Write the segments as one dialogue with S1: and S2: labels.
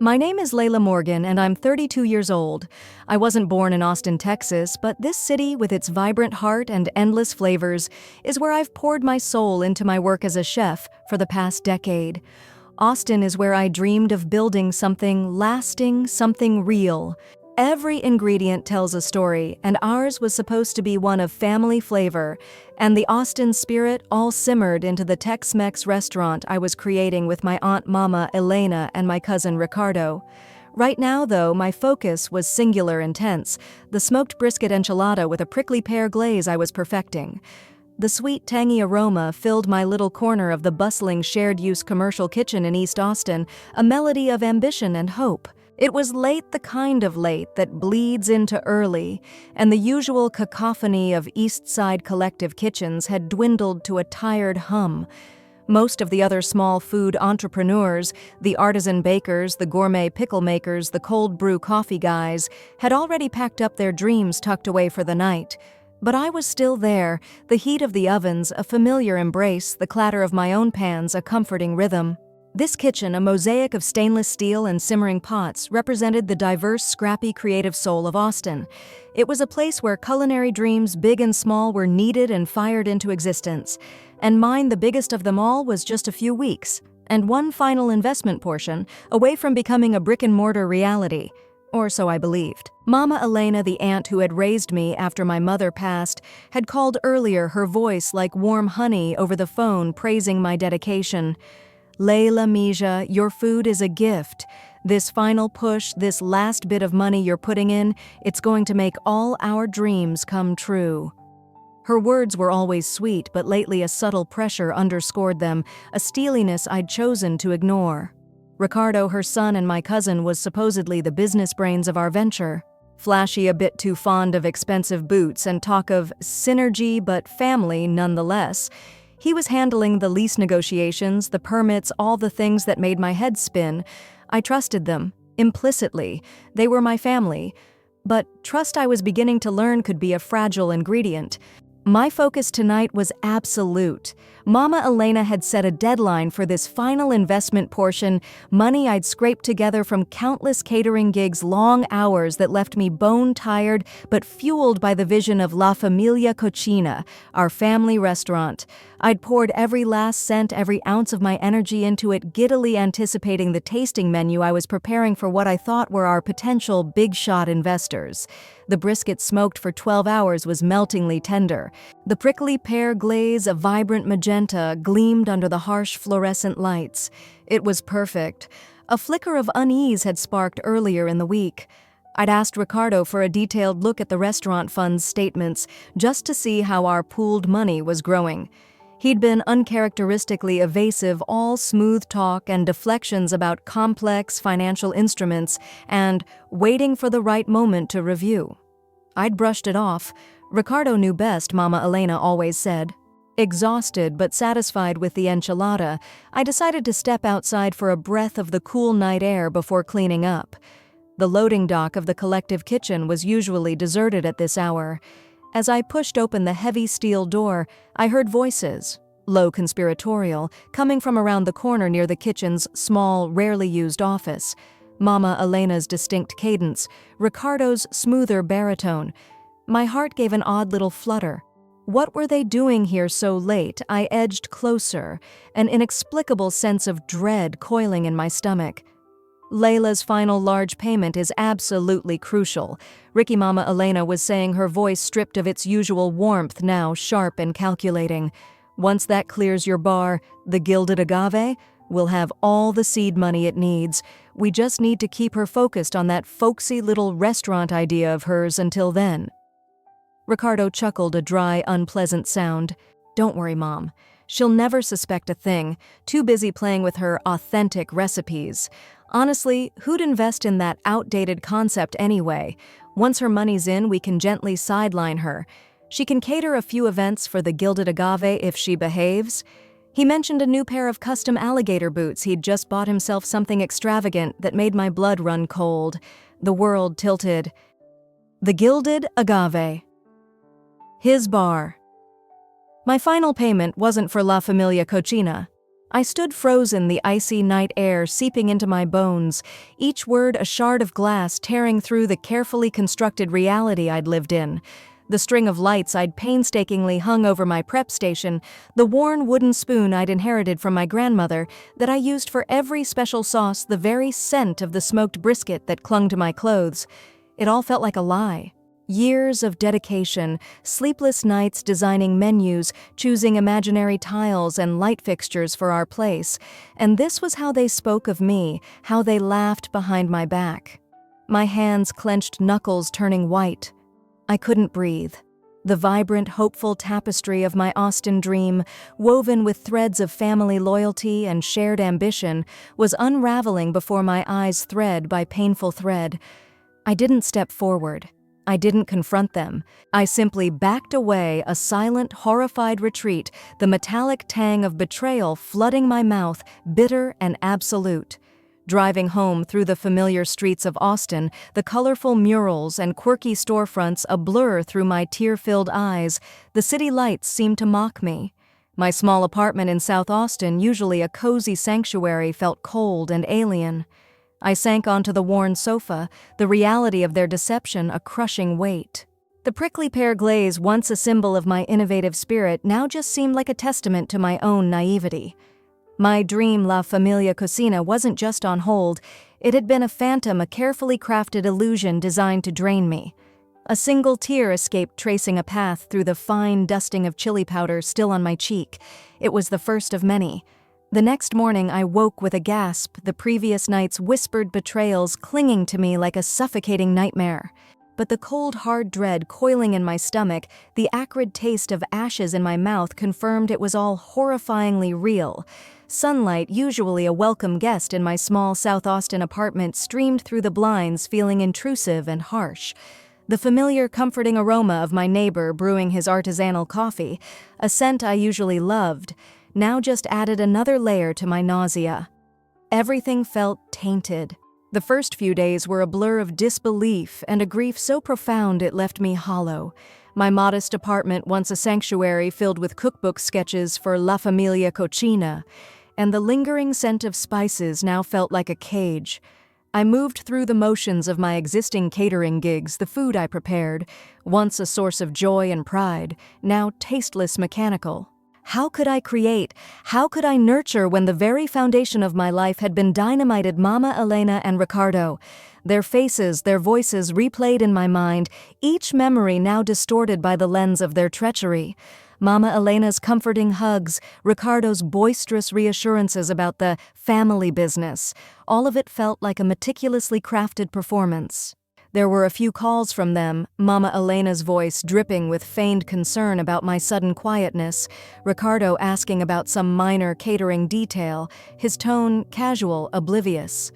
S1: My name is Leila Morgan, and I'm 32 years old. I wasn't born in Austin, Texas, but this city, with its vibrant heart and endless flavors, is where I've poured my soul into my work as a chef for the past decade. Austin is where I dreamed of building something lasting, something real. Every ingredient tells a story, and ours was supposed to be one of family flavor, and the Austin spirit all simmered into the Tex-Mex restaurant I was creating with my Aunt Mama Elena and my cousin Ricardo. Right now, though, my focus was singular intense, the smoked brisket enchilada with a prickly pear glaze I was perfecting. The sweet, tangy aroma filled my little corner of the bustling shared-use commercial kitchen in East Austin, a melody of ambition and hope. It was late, the kind of late that bleeds into early, and the usual cacophony of East Side collective kitchens had dwindled to a tired hum. Most of the other small food entrepreneurs, the artisan bakers, the gourmet pickle makers, the cold brew coffee guys, had already packed up their dreams tucked away for the night. But I was still there, the heat of the ovens a familiar embrace, the clatter of my own pans a comforting rhythm. This kitchen, a mosaic of stainless steel and simmering pots, represented the diverse, scrappy, creative soul of Austin. It was a place where culinary dreams, big and small, were kneaded and fired into existence. And mine, the biggest of them all, was just a few weeks, and one final investment portion, away from becoming a brick-and-mortar reality. Or so I believed. Mama Elena, the aunt who had raised me after my mother passed, had called earlier, her voice like warm honey over the phone, praising my dedication. "Leila Mija, your food is a gift. This final push, this last bit of money you're putting in, it's going to make all our dreams come true." Her words were always sweet, but lately a subtle pressure underscored them, a steeliness I'd chosen to ignore. Ricardo, her son, and my cousin was supposedly the business brains of our venture. Flashy, a bit too fond of expensive boots, and talk of synergy but family nonetheless. He was handling the lease negotiations, the permits, all the things that made my head spin. I trusted them, implicitly. They were my family. But trust, I was beginning to learn, could be a fragile ingredient. My focus tonight was absolute. Mama Elena had set a deadline for this final investment portion, money I'd scraped together from countless catering gigs, long hours that left me bone-tired but fueled by the vision of La Familia Cocina, our family restaurant. I'd poured every last cent, every ounce of my energy into it, giddily anticipating the tasting menu I was preparing for what I thought were our potential big-shot investors. The brisket smoked for 12 hours was meltingly tender. The prickly pear glaze, a vibrant magenta, gleamed under the harsh fluorescent lights. It was perfect. A flicker of unease had sparked earlier in the week. I'd asked Ricardo for a detailed look at the restaurant fund's statements, just to see how our pooled money was growing. He'd been uncharacteristically evasive, all smooth talk and deflections about complex financial instruments and waiting for the right moment to review. I'd brushed it off. Ricardo knew best, Mama Elena always said. Exhausted but satisfied with the enchilada, I decided to step outside for a breath of the cool night air before cleaning up. The loading dock of the collective kitchen was usually deserted at this hour. As I pushed open the heavy steel door, I heard voices, low conspiratorial, coming from around the corner near the kitchen's small, rarely used office. Mama Elena's distinct cadence, Ricardo's smoother baritone. My heart gave an odd little flutter. What were they doing here so late? I edged closer, an inexplicable sense of dread coiling in my stomach. Leila's final large payment is absolutely crucial. Ricky Mama Elena was saying, her voice stripped of its usual warmth, now sharp and calculating. Once that clears your bar, the gilded agave will have all the seed money it needs. We just need to keep her focused on that folksy little restaurant idea of hers until then. Ricardo chuckled, a dry, unpleasant sound. "Don't worry, Mom. She'll never suspect a thing, too busy playing with her authentic recipes. Honestly, who'd invest in that outdated concept anyway? Once her money's in, we can gently sideline her. She can cater a few events for the gilded agave if she behaves." He mentioned a new pair of custom alligator boots. He'd just bought himself something extravagant that made my blood run cold. The world tilted. The gilded agave. His bar. My final payment wasn't for La Familia Cocina. I stood frozen, the icy night air seeping into my bones, each word a shard of glass tearing through the carefully constructed reality I'd lived in. The string of lights I'd painstakingly hung over my prep station, the worn wooden spoon I'd inherited from my grandmother that I used for every special sauce, the very scent of the smoked brisket that clung to my clothes. It all felt like a lie. Years of dedication, sleepless nights designing menus, choosing imaginary tiles and light fixtures for our place, and this was how they spoke of me, how they laughed behind my back. My hands clenched, knuckles turning white. I couldn't breathe. The vibrant, hopeful tapestry of my Austin dream, woven with threads of family loyalty and shared ambition, was unraveling before my eyes, thread by painful thread. I didn't step forward. I didn't confront them. I simply backed away, a silent, horrified retreat, the metallic tang of betrayal flooding my mouth, bitter and absolute. Driving home through the familiar streets of Austin, the colorful murals and quirky storefronts a blur through my tear-filled eyes, the city lights seemed to mock me. My small apartment in South Austin, usually a cozy sanctuary, felt cold and alien. I sank onto the worn sofa, the reality of their deception a crushing weight. The prickly pear glaze, once a symbol of my innovative spirit, now just seemed like a testament to my own naivety. My dream La Familia Cocina wasn't just on hold, it had been a phantom, a carefully crafted illusion designed to drain me. A single tear escaped, tracing a path through the fine dusting of chili powder still on my cheek. It was the first of many. The next morning I woke with a gasp, the previous night's whispered betrayals clinging to me like a suffocating nightmare. But the cold, hard dread coiling in my stomach, the acrid taste of ashes in my mouth confirmed it was all horrifyingly real. Sunlight, usually a welcome guest in my small South Austin apartment, streamed through the blinds, feeling intrusive and harsh. The familiar, comforting aroma of my neighbor brewing his artisanal coffee, a scent I usually loved, now just added another layer to my nausea. Everything felt tainted. The first few days were a blur of disbelief and a grief so profound it left me hollow. My modest apartment, once a sanctuary filled with cookbook sketches for La Familia Cocina, and the lingering scent of spices now felt like a cage. I moved through the motions of my existing catering gigs, the food I prepared, once a source of joy and pride, now tasteless, mechanical. How could I create? How could I nurture when the very foundation of my life had been dynamited? Mama Elena and Ricardo, their faces, their voices replayed in my mind, each memory now distorted by the lens of their treachery. Mama Elena's comforting hugs, Ricardo's boisterous reassurances about the family business, all of it felt like a meticulously crafted performance. There were a few calls from them, Mama Elena's voice dripping with feigned concern about my sudden quietness, Ricardo asking about some minor catering detail, his tone casual, oblivious.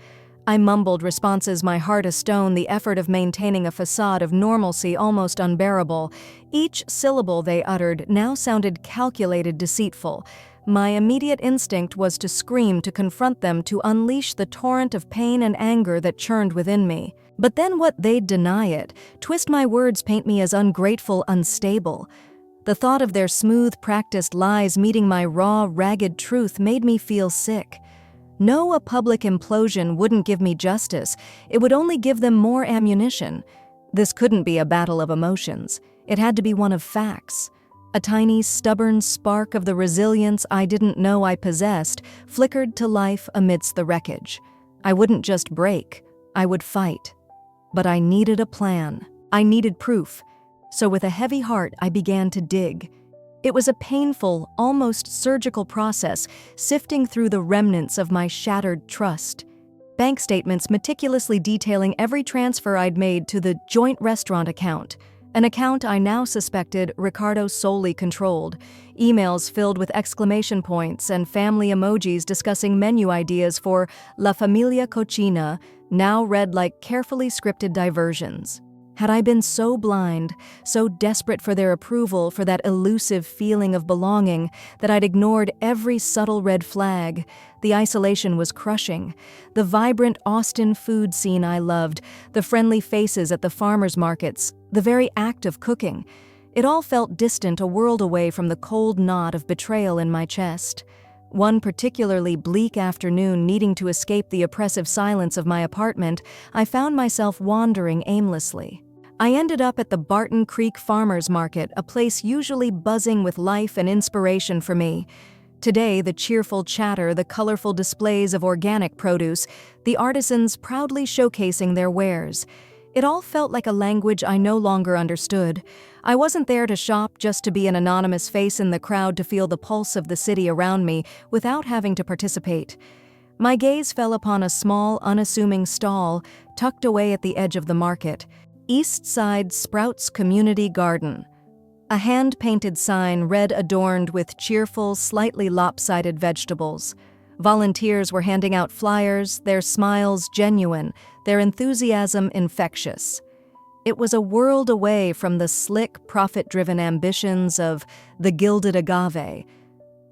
S1: I mumbled responses, my heart a stone, the effort of maintaining a facade of normalcy almost unbearable. Each syllable they uttered now sounded calculated, deceitful. My immediate instinct was to scream, to confront them, to unleash the torrent of pain and anger that churned within me. But then what? They'd deny it, twist my words, paint me as ungrateful, unstable. The thought of their smooth, practiced lies meeting my raw, ragged truth made me feel sick. No, a public implosion wouldn't give me justice. It would only give them more ammunition. This couldn't be a battle of emotions. It had to be one of facts. A tiny, stubborn spark of the resilience I didn't know I possessed flickered to life amidst the wreckage. I wouldn't just break, I would fight. But I needed a plan. I needed proof. So with a heavy heart, I began to dig. It was a painful, almost surgical process, sifting through the remnants of my shattered trust. Bank statements meticulously detailing every transfer I'd made to the joint restaurant account, an account I now suspected Ricardo solely controlled, emails filled with exclamation points and family emojis discussing menu ideas for La Familia Cocina, now read like carefully scripted diversions. Had I been so blind, so desperate for their approval, for that elusive feeling of belonging, that I'd ignored every subtle red flag? The isolation was crushing. The vibrant Austin food scene I loved, the friendly faces at the farmers' markets, the very act of cooking. It all felt distant, a world away from the cold knot of betrayal in my chest. One particularly bleak afternoon, needing to escape the oppressive silence of my apartment, I found myself wandering aimlessly. I ended up at the Barton Creek Farmers Market, a place usually buzzing with life and inspiration for me. Today, the cheerful chatter, the colorful displays of organic produce, the artisans proudly showcasing their wares. It all felt like a language I no longer understood. I wasn't there to shop just to be an anonymous face in the crowd, to feel the pulse of the city around me without having to participate. My gaze fell upon a small, unassuming stall tucked away at the edge of the market. East Side Sprouts Community Garden. A hand-painted sign read, adorned with cheerful, slightly lopsided vegetables. Volunteers were handing out flyers, their smiles genuine, their enthusiasm infectious. It was a world away from the slick, profit-driven ambitions of the gilded agave.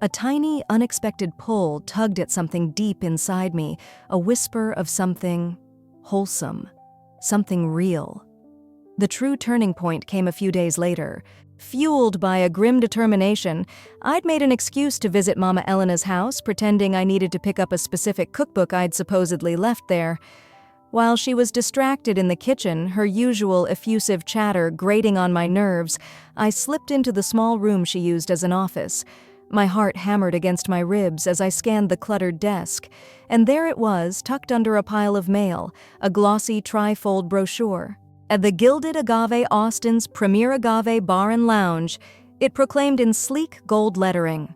S1: A tiny, unexpected pull tugged at something deep inside me, a whisper of something wholesome, something real. The true turning point came a few days later. Fueled by a grim determination, I'd made an excuse to visit Mama Elena's house, pretending I needed to pick up a specific cookbook I'd supposedly left there. While she was distracted in the kitchen, her usual effusive chatter grating on my nerves, I slipped into the small room she used as an office. My heart hammered against my ribs as I scanned the cluttered desk, and there it was, tucked under a pile of mail, a glossy tri-fold brochure. At the Gilded Agave, Austin's premier agave bar and lounge, it proclaimed in sleek gold lettering.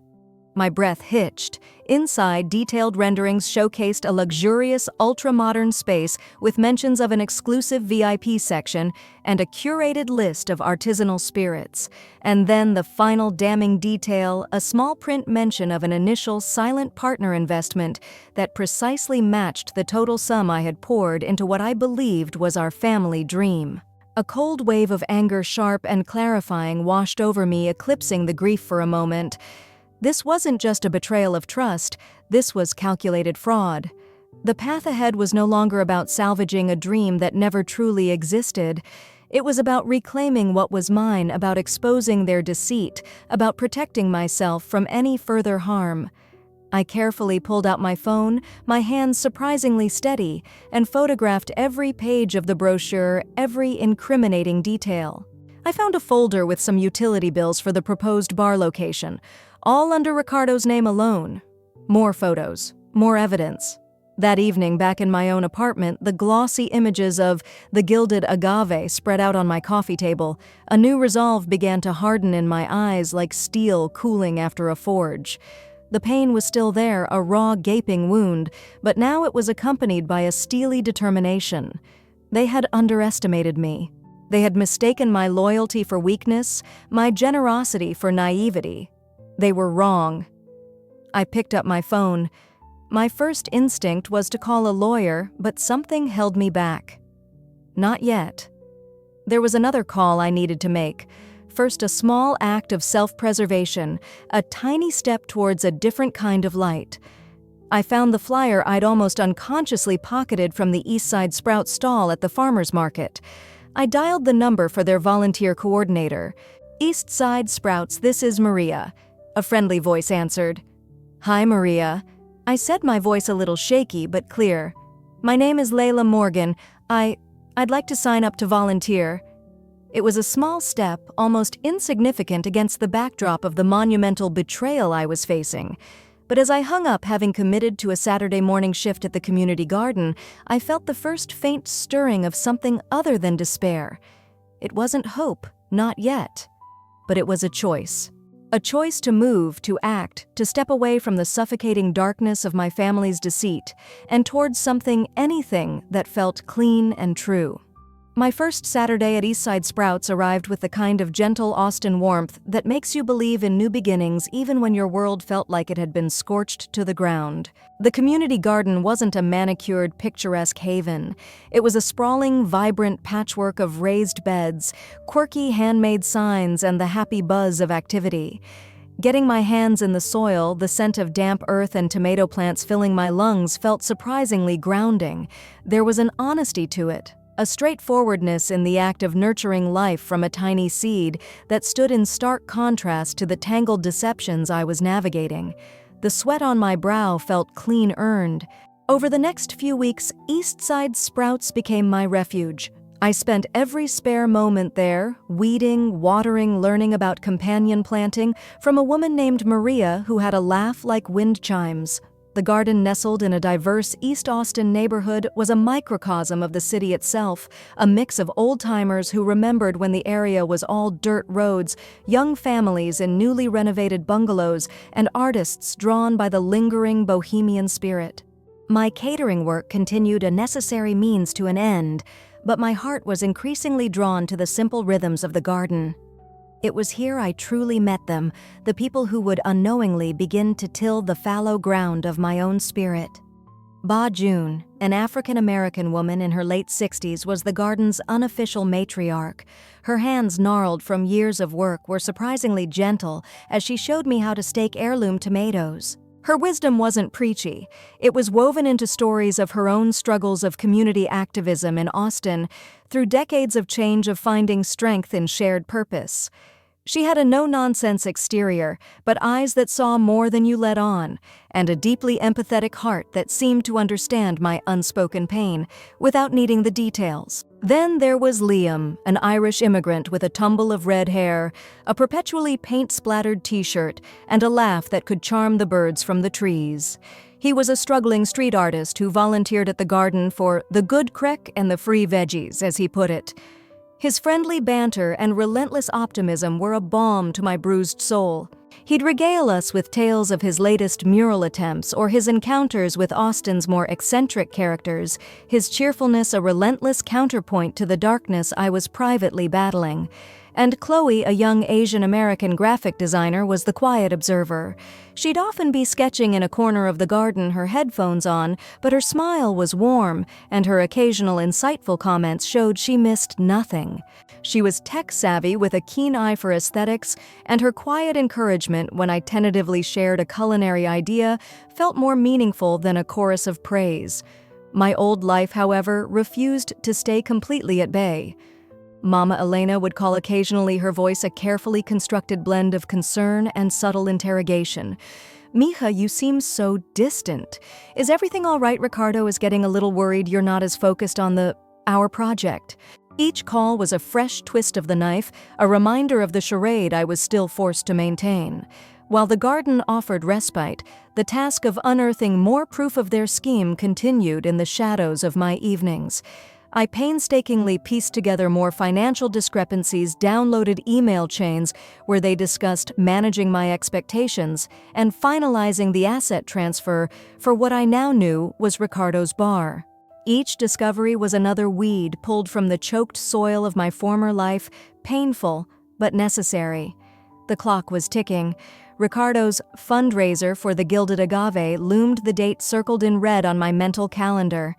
S1: My breath hitched. Inside, detailed renderings showcased a luxurious, ultra-modern space with mentions of an exclusive VIP section and a curated list of artisanal spirits. And then the final damning detail, a small print mention of an initial silent partner investment that precisely matched the total sum I had poured into what I believed was our family dream. A cold wave of anger, sharp and clarifying, washed over me, eclipsing the grief for a moment. This wasn't just a betrayal of trust, this was calculated fraud. The path ahead was no longer about salvaging a dream that never truly existed. It was about reclaiming what was mine, about exposing their deceit, about protecting myself from any further harm. I carefully pulled out my phone, my hands surprisingly steady, and photographed every page of the brochure, every incriminating detail. I found a folder with some utility bills for the proposed bar location, all under Ricardo's name alone. More photos, more evidence. That evening, back in my own apartment, the glossy images of the Gilded Agave spread out on my coffee table. A new resolve began to harden in my eyes like steel cooling after a forge. The pain was still there, a raw, gaping wound, but now it was accompanied by a steely determination. They had underestimated me. They had mistaken my loyalty for weakness, my generosity for naivety. They were wrong. I picked up my phone. My first instinct was to call a lawyer, but something held me back. Not yet. There was another call I needed to make. First, a small act of self-preservation, a tiny step towards a different kind of light. I found the flyer I'd almost unconsciously pocketed from the East Side Sprouts stall at the farmers market. I dialed the number for their volunteer coordinator. "East Side Sprouts, this is Maria," a friendly voice answered. "Hi, Maria." I said, my voice a little shaky but clear. "My name is Leila Morgan. I'd like to sign up to volunteer." It was a small step, almost insignificant against the backdrop of the monumental betrayal I was facing. But as I hung up, having committed to a Saturday morning shift at the community garden, I felt the first faint stirring of something other than despair. It wasn't hope, not yet. But it was a choice. A choice to move, to act, to step away from the suffocating darkness of my family's deceit, and towards something, anything, that felt clean and true. My first Saturday at Eastside Sprouts arrived with the kind of gentle Austin warmth that makes you believe in new beginnings even when your world felt like it had been scorched to the ground. The community garden wasn't a manicured, picturesque haven. It was a sprawling, vibrant patchwork of raised beds, quirky handmade signs, and the happy buzz of activity. Getting my hands in the soil, the scent of damp earth and tomato plants filling my lungs felt surprisingly grounding. There was an honesty to it. A straightforwardness in the act of nurturing life from a tiny seed that stood in stark contrast to the tangled deceptions I was navigating. The sweat on my brow felt clean-earned. Over the next few weeks, Eastside Sprouts became my refuge. I spent every spare moment there, weeding, watering, learning about companion planting from a woman named Maria who had a laugh like wind chimes. The garden, nestled in a diverse East Austin neighborhood, was a microcosm of the city itself, a mix of old-timers who remembered when the area was all dirt roads, young families in newly renovated bungalows, and artists drawn by the lingering bohemian spirit. My catering work continued, a necessary means to an end, but my heart was increasingly drawn to the simple rhythms of the garden. It was here I truly met them, the people who would unknowingly begin to till the fallow ground of my own spirit. Ba June, an African-American woman in her late 60s, was the garden's unofficial matriarch. Her hands, gnarled from years of work, were surprisingly gentle as she showed me how to stake heirloom tomatoes. Her wisdom wasn't preachy. It was woven into stories of her own struggles of community activism in Austin, through decades of change, of finding strength in shared purpose. She had a no-nonsense exterior, but eyes that saw more than you let on, and a deeply empathetic heart that seemed to understand my unspoken pain without needing the details. Then there was Liam, an Irish immigrant with a tumble of red hair, a perpetually paint-splattered t-shirt, and a laugh that could charm the birds from the trees. He was a struggling street artist who volunteered at the garden for the good crick and the free veggies, as he put it. His friendly banter and relentless optimism were a balm to my bruised soul. He'd regale us with tales of his latest mural attempts or his encounters with Austin's more eccentric characters, his cheerfulness a relentless counterpoint to the darkness I was privately battling. And Chloe, a young Asian-American graphic designer, was the quiet observer. She'd often be sketching in a corner of the garden, her headphones on, but her smile was warm, and her occasional insightful comments showed she missed nothing. She was tech-savvy with a keen eye for aesthetics, and her quiet encouragement when I tentatively shared a culinary idea felt more meaningful than a chorus of praise. My old life, however, refused to stay completely at bay. Mama Elena would call occasionally, her voice a carefully constructed blend of concern and subtle interrogation. "Mija, you seem so distant. Is everything all right? Ricardo is getting a little worried you're not as focused on our project." Each call was a fresh twist of the knife, a reminder of the charade I was still forced to maintain. While the garden offered respite, the task of unearthing more proof of their scheme continued in the shadows of my evenings. I painstakingly pieced together more financial discrepancies, downloaded email chains where they discussed managing my expectations, and finalizing the asset transfer for what I now knew was Ricardo's bar. Each discovery was another weed pulled from the choked soil of my former life, painful but necessary. The clock was ticking. Ricardo's fundraiser for the Gilded Agave loomed, the date circled in red on my mental calendar.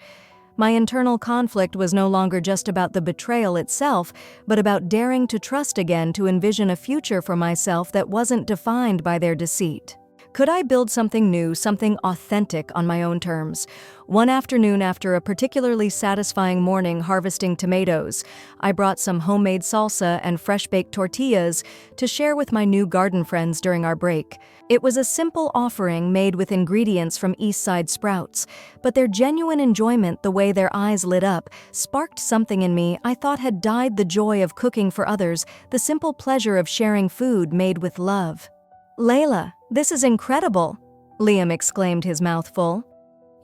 S1: My internal conflict was no longer just about the betrayal itself, but about daring to trust again, to envision a future for myself that wasn't defined by their deceit. Could I build something new, something authentic on my own terms? One afternoon, after a particularly satisfying morning harvesting tomatoes, I brought some homemade salsa and fresh-baked tortillas to share with my new garden friends during our break. It was a simple offering made with ingredients from Eastside Sprouts, but their genuine enjoyment, the way their eyes lit up, sparked something in me I thought had died: the joy of cooking for others, the simple pleasure of sharing food made with love. "Leila, this is incredible," Liam exclaimed, his mouth full.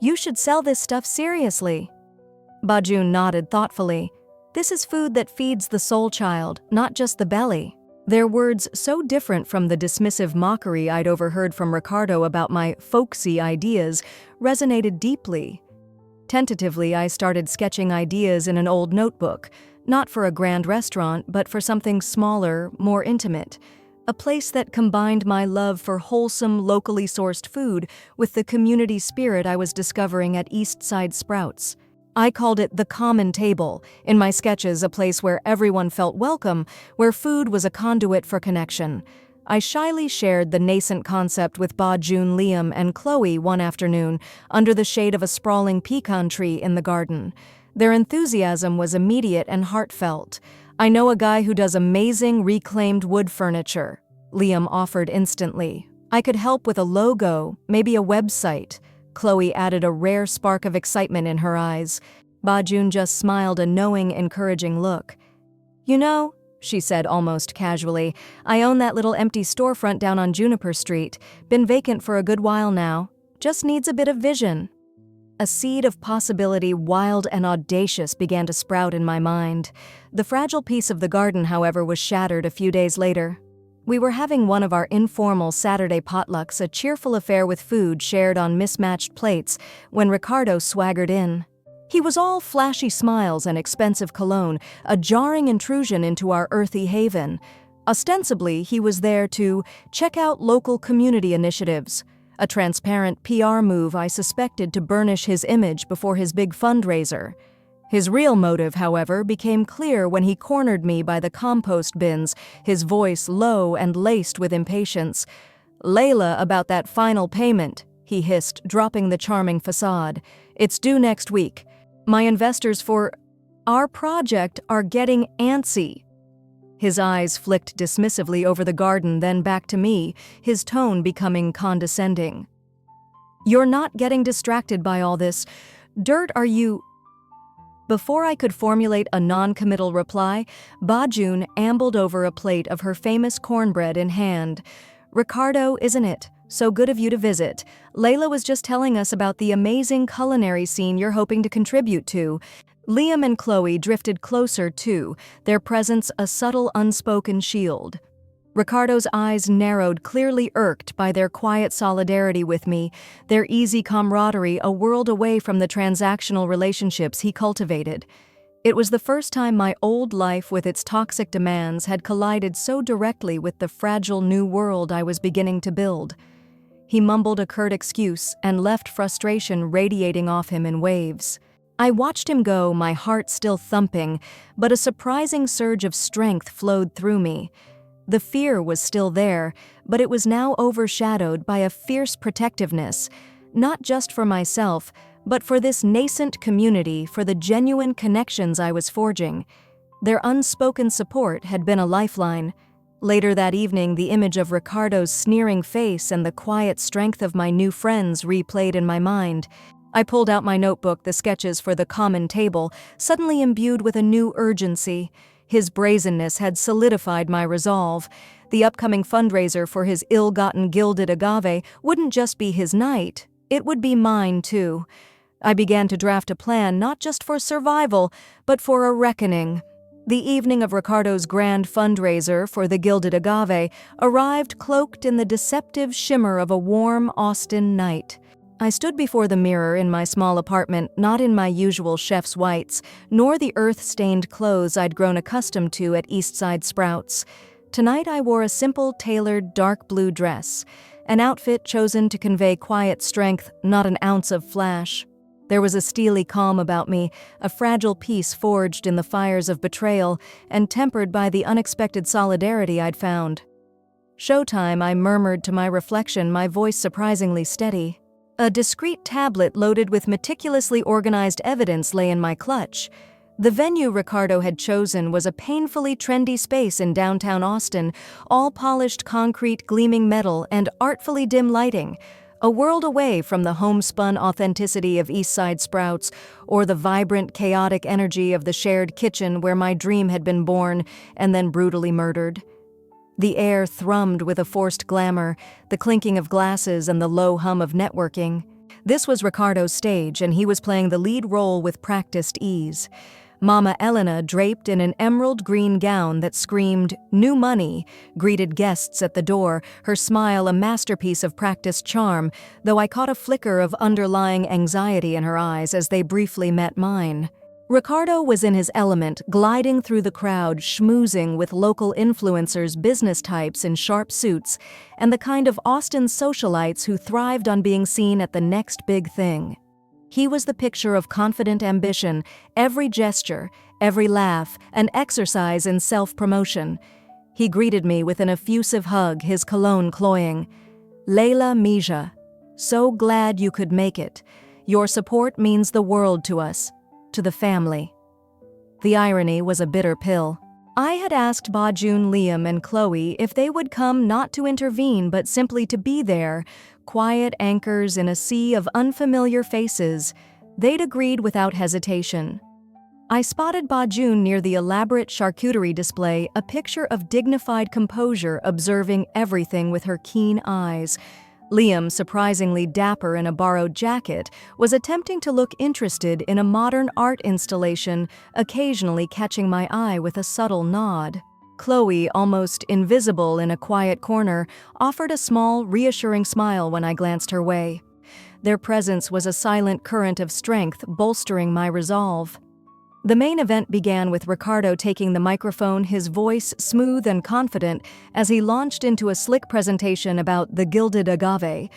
S1: "You should sell this stuff seriously." Bajun nodded thoughtfully. "This is food that feeds the soul, child, not just the belly." Their words, so different from the dismissive mockery I'd overheard from Ricardo about my folksy ideas, resonated deeply. Tentatively, I started sketching ideas in an old notebook, not for a grand restaurant, but for something smaller, more intimate. A place that combined my love for wholesome, locally sourced food with the community spirit I was discovering at Eastside Sprouts. I called it the common table, in my sketches a place where everyone felt welcome, where food was a conduit for connection. I shyly shared the nascent concept with Bajun, Liam, and Chloe one afternoon under the shade of a sprawling pecan tree in the garden. Their enthusiasm was immediate and heartfelt. "I know a guy who does amazing reclaimed wood furniture," Liam offered instantly. I could help with a logo, maybe a website. Chloe added a rare spark of excitement in her eyes. Bajun just smiled a knowing, encouraging look. You know, she said almost casually, I own that little empty storefront down on Juniper Street. Been vacant for a good while now. Just needs a bit of vision. A seed of possibility, wild and audacious, began to sprout in my mind. The fragile piece of the garden, however, was shattered a few days later. We were having one of our informal Saturday potlucks, a cheerful affair with food shared on mismatched plates, when Ricardo swaggered in. He was all flashy smiles and expensive cologne, a jarring intrusion into our earthy haven. Ostensibly, he was there to check out local community initiatives, a transparent PR move I suspected to burnish his image before his big fundraiser. His real motive, however, became clear when he cornered me by the compost bins, his voice low and laced with impatience. "Leila, about that final payment," he hissed, dropping the charming facade. "It's due next week. My investors for our project are getting antsy." His eyes flicked dismissively over the garden, then back to me, his tone becoming condescending. "You're not getting distracted by all this dirt, are you?" Before I could formulate a non-committal reply, Bajun ambled over a plate of her famous cornbread in hand. "Ricardo, isn't it? So good of you to visit. Leila was just telling us about the amazing culinary scene you're hoping to contribute to." Liam and Chloe drifted closer too, their presence a subtle unspoken shield. Ricardo's eyes narrowed, clearly irked by their quiet solidarity with me, their easy camaraderie a world away from the transactional relationships he cultivated. It was the first time my old life with its toxic demands had collided so directly with the fragile new world I was beginning to build. He mumbled a curt excuse and left frustration radiating off him in waves. I watched him go, my heart still thumping, but a surprising surge of strength flowed through me. The fear was still there, but it was now overshadowed by a fierce protectiveness, not just for myself, but for this nascent community, for the genuine connections I was forging. Their unspoken support had been a lifeline. Later that evening, the image of Ricardo's sneering face and the quiet strength of my new friends replayed in my mind. I pulled out my notebook, the sketches for the common table, suddenly imbued with a new urgency. His brazenness had solidified my resolve. The upcoming fundraiser for his ill-gotten gilded agave wouldn't just be his night, it would be mine too. I began to draft a plan not just for survival, but for a reckoning. The evening of Ricardo's grand fundraiser for the gilded agave arrived cloaked in the deceptive shimmer of a warm Austin night. I stood before the mirror in my small apartment, not in my usual chef's whites, nor the earth-stained clothes I'd grown accustomed to at Eastside Sprouts. Tonight I wore a simple, tailored, dark blue dress, an outfit chosen to convey quiet strength, not an ounce of flash. There was a steely calm about me, a fragile peace forged in the fires of betrayal and tempered by the unexpected solidarity I'd found. "Showtime," I murmured to my reflection, my voice surprisingly steady. A discreet tablet loaded with meticulously organized evidence lay in my clutch. The venue Ricardo had chosen was a painfully trendy space in downtown Austin, all polished concrete, gleaming metal, and artfully dim lighting, a world away from the homespun authenticity of Eastside Sprouts or the vibrant, chaotic energy of the shared kitchen where my dream had been born and then brutally murdered. The air thrummed with a forced glamour, the clinking of glasses and the low hum of networking. This was Ricardo's stage, and he was playing the lead role with practiced ease. Mama Elena, draped in an emerald green gown that screamed, "New money," greeted guests at the door, her smile a masterpiece of practiced charm, though I caught a flicker of underlying anxiety in her eyes as they briefly met mine. Ricardo was in his element, gliding through the crowd, schmoozing with local influencers, business types in sharp suits, and the kind of Austin socialites who thrived on being seen at the next big thing. He was the picture of confident ambition, every gesture, every laugh, an exercise in self-promotion. He greeted me with an effusive hug, his cologne cloying. "Leila Mija, so glad you could make it. Your support means the world to us. To the family." The irony was a bitter pill. I had asked Bajun, Liam, and Chloe if they would come not to intervene but simply to be there, quiet anchors in a sea of unfamiliar faces. They'd agreed without hesitation. I spotted Bajun near the elaborate charcuterie display, a picture of dignified composure observing everything with her keen eyes. Liam, surprisingly dapper in a borrowed jacket, was attempting to look interested in a modern art installation, occasionally catching my eye with a subtle nod. Chloe, almost invisible in a quiet corner, offered a small, reassuring smile when I glanced her way. Their presence was a silent current of strength, bolstering my resolve. The main event began with Ricardo taking the microphone, his voice smooth and confident, as he launched into a slick presentation about the gilded agave.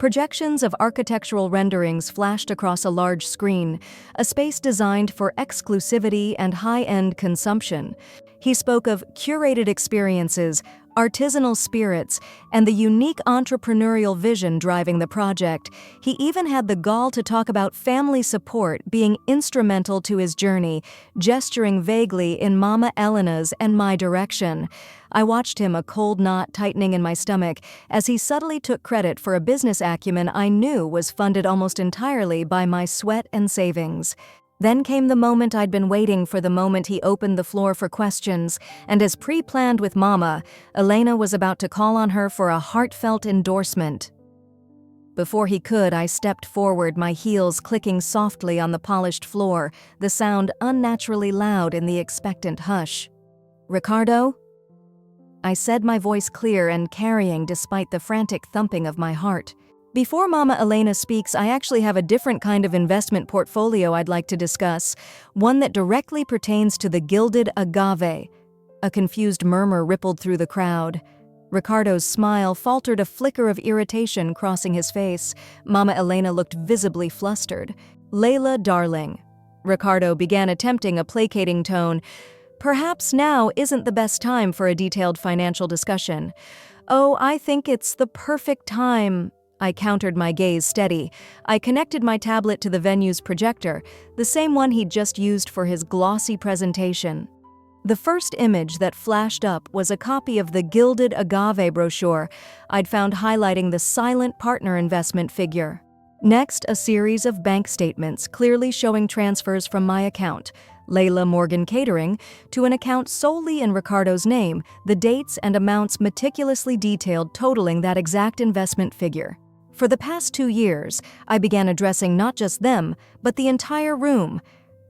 S1: Projections of architectural renderings flashed across a large screen, a space designed for exclusivity and high-end consumption. He spoke of curated experiences, artisanal spirits, and the unique entrepreneurial vision driving the project. He even had the gall to talk about family support being instrumental to his journey, gesturing vaguely in Mama Elena's and my direction. I watched him, a cold knot tightening in my stomach, as he subtly took credit for a business acumen I knew was funded almost entirely by my sweat and savings. Then came the moment I'd been waiting for, the moment he opened the floor for questions, and as pre-planned with Mama, Elena was about to call on her for a heartfelt endorsement. Before he could, I stepped forward, my heels clicking softly on the polished floor, the sound unnaturally loud in the expectant hush. "Ricardo?" I said, my voice clear and carrying despite the frantic thumping of my heart. Before Mama Elena speaks, I actually have a different kind of investment portfolio I'd like to discuss, one that directly pertains to the gilded agave. A confused murmur rippled through the crowd. Ricardo's smile faltered, a flicker of irritation crossing his face. Mama Elena looked visibly flustered. "Leila, darling," Ricardo began, attempting a placating tone, "perhaps now isn't the best time for a detailed financial discussion." "Oh, I think it's the perfect time," I countered, my gaze steady. I connected my tablet to the venue's projector, the same one he'd just used for his glossy presentation. The first image that flashed up was a copy of the Gilded Agave brochure I'd found, highlighting the silent partner investment figure. Next, a series of bank statements clearly showing transfers from my account, Leila Morgan Catering, to an account solely in Ricardo's name, the dates and amounts meticulously detailed, totaling that exact investment figure. For the past 2 years, I began addressing not just them, but the entire room.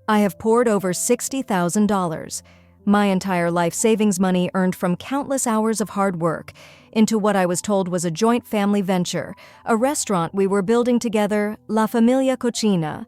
S1: I have poured over $60,000, my entire life savings money earned from countless hours of hard work, into what I was told was a joint family venture, a restaurant we were building together, La Familia Cocina.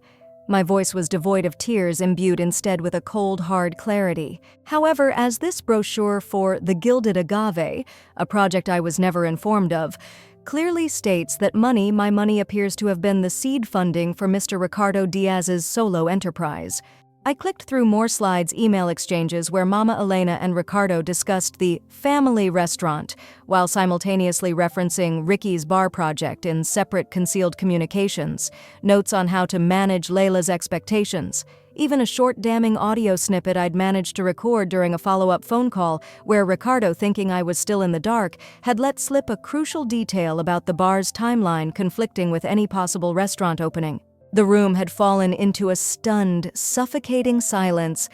S1: My voice was devoid of tears, imbued instead with a cold, hard clarity. However, as this brochure for the Gilded Agave, a project I was never informed of, clearly states that my money appears to have been the seed funding for Mr. Ricardo Diaz's solo enterprise. I clicked through more slides, email exchanges where Mama Elena and Ricardo discussed the family restaurant, while simultaneously referencing Ricky's bar project in separate concealed communications, notes on how to manage Leila's expectations, even a short damning audio snippet I'd managed to record during a follow-up phone call where Ricardo, thinking I was still in the dark, had let slip a crucial detail about the bar's timeline conflicting with any possible restaurant opening. The room had fallen into a stunned, suffocating silence.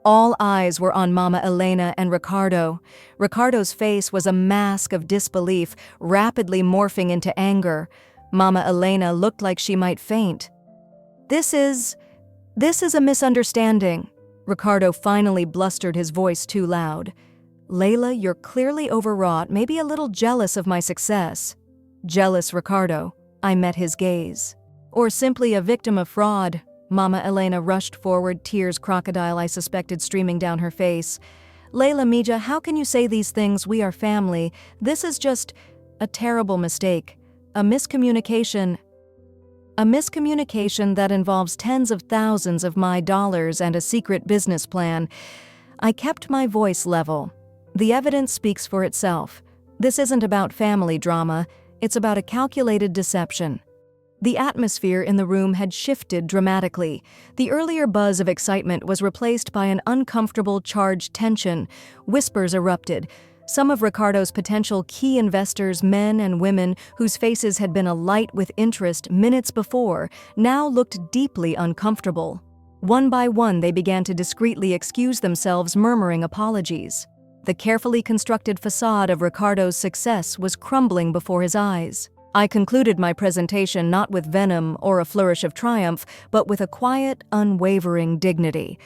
S1: All eyes were on Mama Elena and Ricardo. Ricardo's face was a mask of disbelief, rapidly morphing into anger. Mama Elena looked like she might faint. This is a misunderstanding." Ricardo finally blustered, his voice too loud. "Leila, you're clearly overwrought, maybe a little jealous of my success." "Jealous, Ricardo?" I met his gaze. "Or simply a victim of fraud?" Mama Elena rushed forward, tears, crocodile I suspected, streaming down her face. "Leila Mija, how can you say these things? We are family. This is just a terrible mistake. A miscommunication that involves tens of thousands of my dollars and a secret business plan." I kept my voice level. "The evidence speaks for itself. This isn't about family drama. It's about a calculated deception." The atmosphere in the room had shifted dramatically. The earlier buzz of excitement was replaced by an uncomfortable, charged tension. Whispers erupted. Some of Ricardo's potential key investors, men and women whose faces had been alight with interest minutes before, now looked deeply uncomfortable. One by one, they began to discreetly excuse themselves, murmuring apologies. The carefully constructed facade of Ricardo's success was crumbling before his eyes. I concluded my presentation not with venom or a flourish of triumph, but with a quiet, unwavering dignity.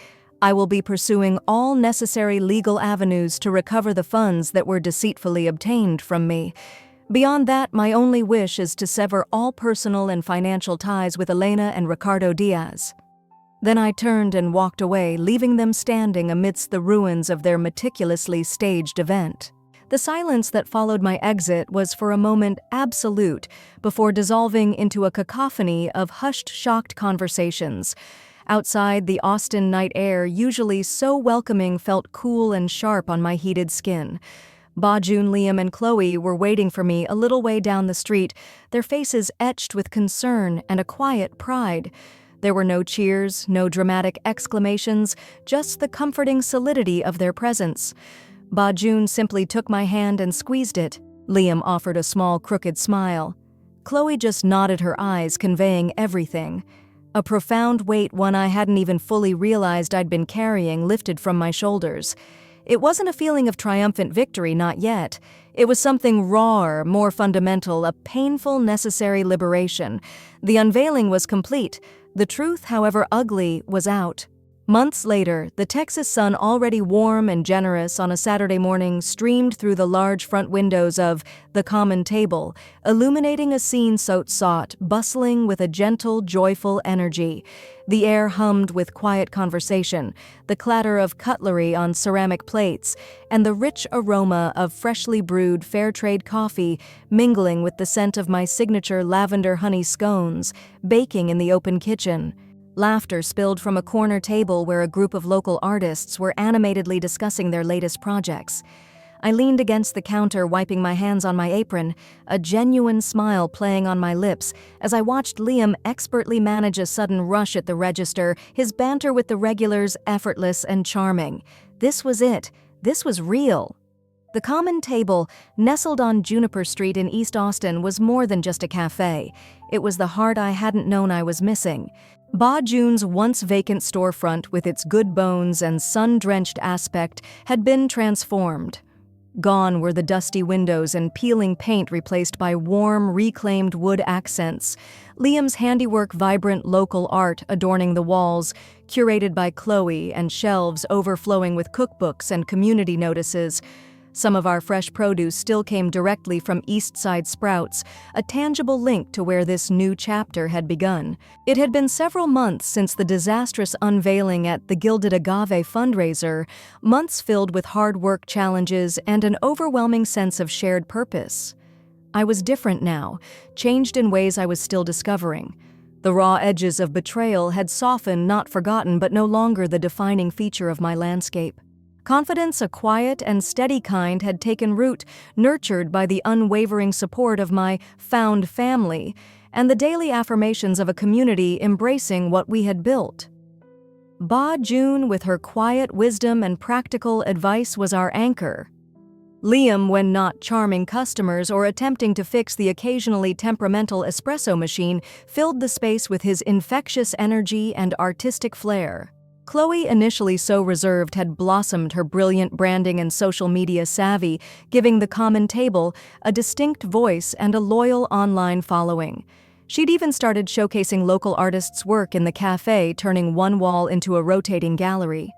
S1: I will be pursuing all necessary legal avenues to recover the funds that were deceitfully obtained from me. Beyond that, my only wish is to sever all personal and financial ties with Elena and Ricardo Diaz. Then I turned and walked away, leaving them standing amidst the ruins of their meticulously staged event. The silence that followed my exit was for a moment absolute, before dissolving into a cacophony of hushed, shocked conversations. Outside, the Austin night air, usually so welcoming, felt cool and sharp on my heated skin. Bajun, Liam, and Chloe were waiting for me a little way down the street, their faces etched with concern and a quiet pride. There were no cheers, no dramatic exclamations, just the comforting solidity of their presence. Bajun simply took my hand and squeezed it. Liam offered a small, crooked smile. Chloe just nodded her eyes, conveying everything. A profound weight, one I hadn't even fully realized I'd been carrying, lifted from my shoulders. It wasn't a feeling of triumphant victory, not yet. It was something rawer, more fundamental, a painful, necessary liberation. The unveiling was complete. The truth, however ugly, was out. Months later, the Texas sun, already warm and generous on a Saturday morning, streamed through the large front windows of the common table, illuminating a scene so sought, bustling with a gentle, joyful energy. The air hummed with quiet conversation, the clatter of cutlery on ceramic plates, and the rich aroma of freshly brewed fair trade coffee mingling with the scent of my signature lavender honey scones, baking in the open kitchen. Laughter spilled from a corner table where a group of local artists were animatedly discussing their latest projects. I leaned against the counter, wiping my hands on my apron, a genuine smile playing on my lips as I watched Liam expertly manage a sudden rush at the register, his banter with the regulars effortless and charming. This was it. This was real. The common table, nestled on Juniper Street in East Austin, was more than just a cafe. It was the heart I hadn't known I was missing. Bajun's once vacant storefront, with its good bones and sun-drenched aspect, had been transformed. Gone were the dusty windows and peeling paint, replaced by warm, reclaimed wood accents. Liam's handiwork, vibrant local art adorning the walls, curated by Chloe, and shelves overflowing with cookbooks and community notices. Some of our fresh produce still came directly from East Side Sprouts, a tangible link to where this new chapter had begun. It had been several months since the disastrous unveiling at the Gilded Agave fundraiser, months filled with hard work, challenges, and an overwhelming sense of shared purpose. I was different now, changed in ways I was still discovering. The raw edges of betrayal had softened, not forgotten, but no longer the defining feature of my landscape. Confidence, a quiet and steady kind, had taken root, nurtured by the unwavering support of my found family and the daily affirmations of a community embracing what we had built. Bajun, with her quiet wisdom and practical advice, was our anchor. Liam, when not charming customers or attempting to fix the occasionally temperamental espresso machine, filled the space with his infectious energy and artistic flair. Chloe, initially so reserved, had blossomed, her brilliant branding and social media savvy, giving the common table a distinct voice and a loyal online following. She'd even started showcasing local artists' work in the cafe, turning one wall into a rotating gallery.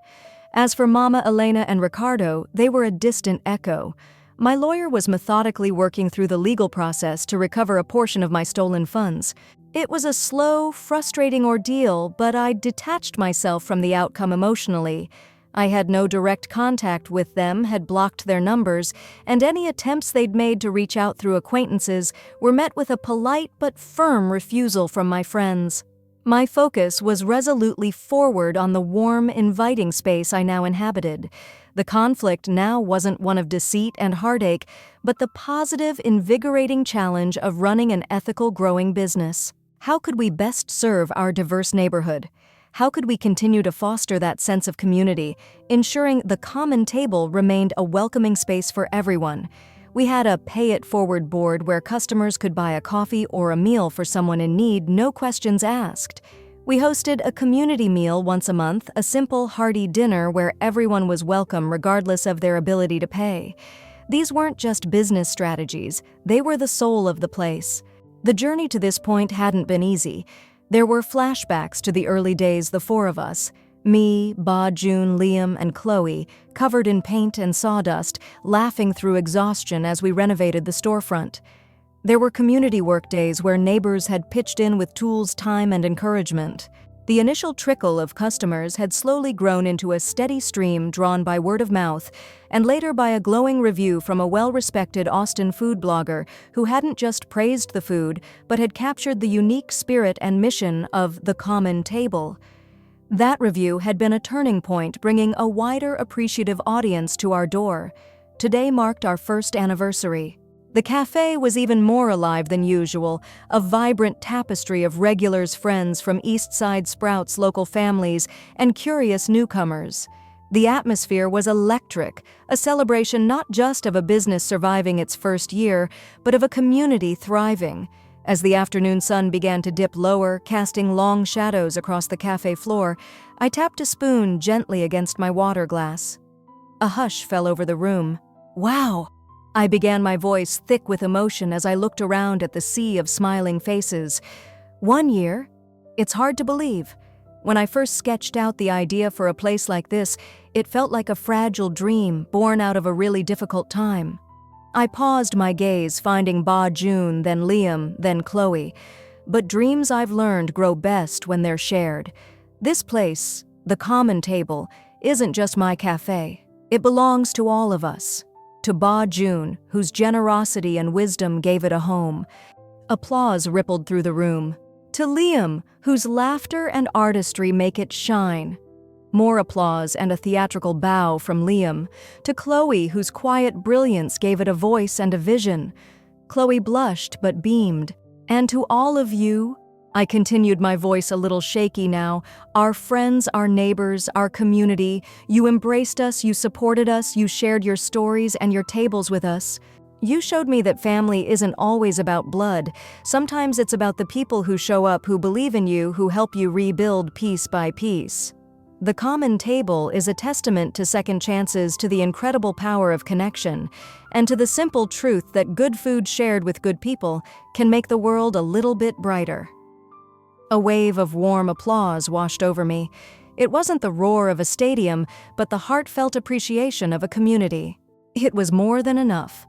S1: As for Mama, Elena, and Ricardo, they were a distant echo. My lawyer was methodically working through the legal process to recover a portion of my stolen funds. It was a slow, frustrating ordeal, but I detached myself from the outcome emotionally. I had no direct contact with them, had blocked their numbers, and any attempts they'd made to reach out through acquaintances were met with a polite but firm refusal from my friends. My focus was resolutely forward on the warm, inviting space I now inhabited. The conflict now wasn't one of deceit and heartache, but the positive, invigorating challenge of running an ethical, growing business. How could we best serve our diverse neighborhood? How could we continue to foster that sense of community, ensuring the common table remained a welcoming space for everyone? We had a pay-it-forward board where customers could buy a coffee or a meal for someone in need, no questions asked. We hosted a community meal once a month, a simple, hearty dinner where everyone was welcome regardless of their ability to pay. These weren't just business strategies, they were the soul of the place. The journey to this point hadn't been easy. There were flashbacks to the early days, the four of us, me, Ba, June, Liam, and Chloe, covered in paint and sawdust, laughing through exhaustion as we renovated the storefront. There were community work days where neighbors had pitched in with tools, time, and encouragement. The initial trickle of customers had slowly grown into a steady stream drawn by word of mouth, and later by a glowing review from a well-respected Austin food blogger who hadn't just praised the food, but had captured the unique spirit and mission of the common table. That review had been a turning point, bringing a wider, appreciative audience to our door. Today marked our first anniversary. The cafe was even more alive than usual, a vibrant tapestry of regulars, friends from East Side Sprouts, local families, and curious newcomers. The atmosphere was electric, a celebration not just of a business surviving its first year, but of a community thriving. As the afternoon sun began to dip lower, casting long shadows across the cafe floor, I tapped a spoon gently against my water glass. A hush fell over the room. "Wow!" I began, my voice thick with emotion as I looked around at the sea of smiling faces. 1 year? It's hard to believe. When I first sketched out the idea for a place like this, it felt like a fragile dream born out of a really difficult time. I paused my gaze, finding Ba, June, then Liam, then Chloe. But dreams, I've learned, grow best when they're shared. This place, the common table, isn't just my cafe. It belongs to all of us. To Ba, June, whose generosity and wisdom gave it a home. Applause rippled through the room. To Liam, whose laughter and artistry make it shine. More applause and a theatrical bow from Liam. To Chloe, whose quiet brilliance gave it a voice and a vision. Chloe blushed but beamed. And to all of you, I continued, my voice a little shaky now, our friends, our neighbors, our community, you embraced us, you supported us, you shared your stories and your tables with us. You showed me that family isn't always about blood. Sometimes it's about the people who show up, who believe in you, who help you rebuild piece by piece. The common table is a testament to second chances, to the incredible power of connection, and to the simple truth that good food shared with good people can make the world a little bit brighter. A wave of warm applause washed over me. It wasn't the roar of a stadium, but the heartfelt appreciation of a community. It was more than enough.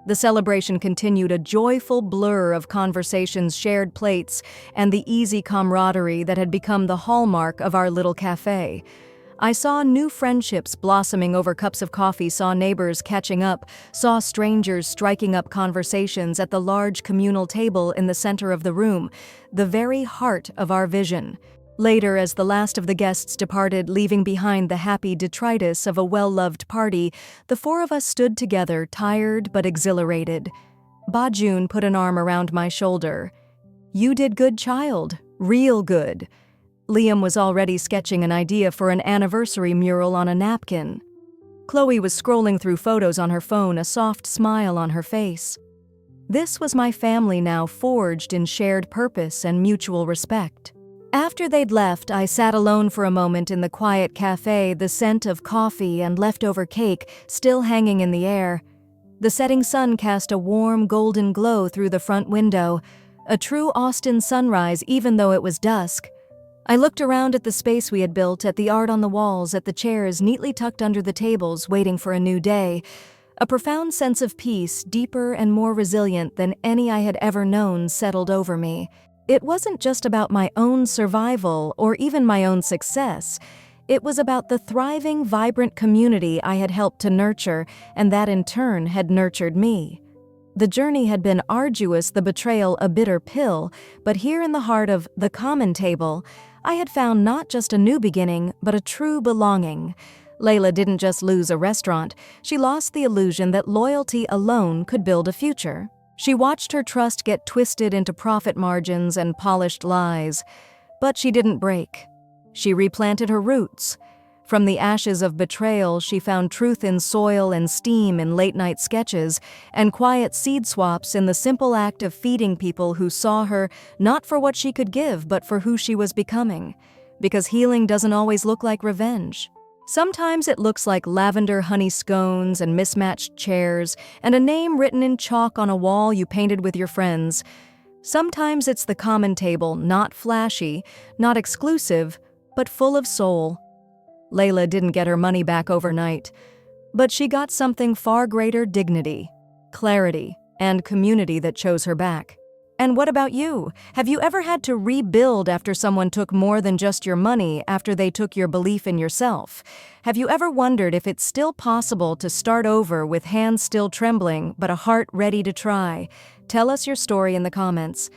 S1: The celebration continued, a joyful blur of conversations, shared plates, and the easy camaraderie that had become the hallmark of our little cafe. I saw new friendships blossoming over cups of coffee, saw neighbors catching up, saw strangers striking up conversations at the large communal table in the center of the room, the very heart of our vision. Later, as the last of the guests departed, leaving behind the happy detritus of a well-loved party, the four of us stood together, tired but exhilarated. Ba June put an arm around my shoulder. "You did good, child. Real good." Liam was already sketching an idea for an anniversary mural on a napkin. Chloe was scrolling through photos on her phone, a soft smile on her face. This was my family now, forged in shared purpose and mutual respect. After they'd left, I sat alone for a moment in the quiet cafe, the scent of coffee and leftover cake still hanging in the air. The setting sun cast a warm, golden glow through the front window, a true Austin sunrise even though it was dusk. I looked around at the space we had built, at the art on the walls, at the chairs neatly tucked under the tables, waiting for a new day. A profound sense of peace, deeper and more resilient than any I had ever known, settled over me. It wasn't just about my own survival or even my own success. It was about the thriving, vibrant community I had helped to nurture, and that in turn had nurtured me. The journey had been arduous, the betrayal a bitter pill, but here in the heart of the common table, I had found not just a new beginning, but a true belonging. Leila didn't just lose a restaurant, she lost the illusion that loyalty alone could build a future. She watched her trust get twisted into profit margins and polished lies. But she didn't break. She replanted her roots. From the ashes of betrayal, she found truth in soil and steam in late-night sketches, and quiet seed swaps in the simple act of feeding people who saw her not for what she could give, but for who she was becoming. Because healing doesn't always look like revenge. Sometimes it looks like lavender honey scones and mismatched chairs, and a name written in chalk on a wall you painted with your friends. Sometimes it's the common table, not flashy, not exclusive, but full of soul. Leila didn't get her money back overnight, but she got something far greater: dignity, clarity, and community that chose her back. And what about you? Have you ever had to rebuild after someone took more than just your money, after they took your belief in yourself? Have you ever wondered if it's still possible to start over with hands still trembling, but a heart ready to try? Tell us your story in the comments.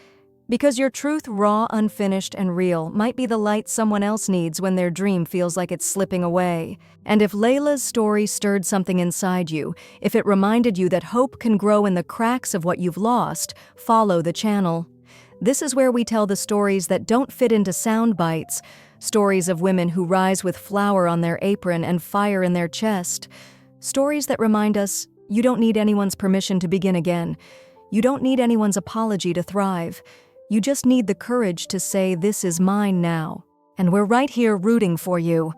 S1: Because your truth, raw, unfinished, and real, might be the light someone else needs when their dream feels like it's slipping away. And if Leila's story stirred something inside you, if it reminded you that hope can grow in the cracks of what you've lost, follow the channel. This is where we tell the stories that don't fit into sound bites, stories of women who rise with flour on their apron and fire in their chest, stories that remind us you don't need anyone's permission to begin again. You don't need anyone's apology to thrive. You just need the courage to say, "This is mine now." And we're right here rooting for you.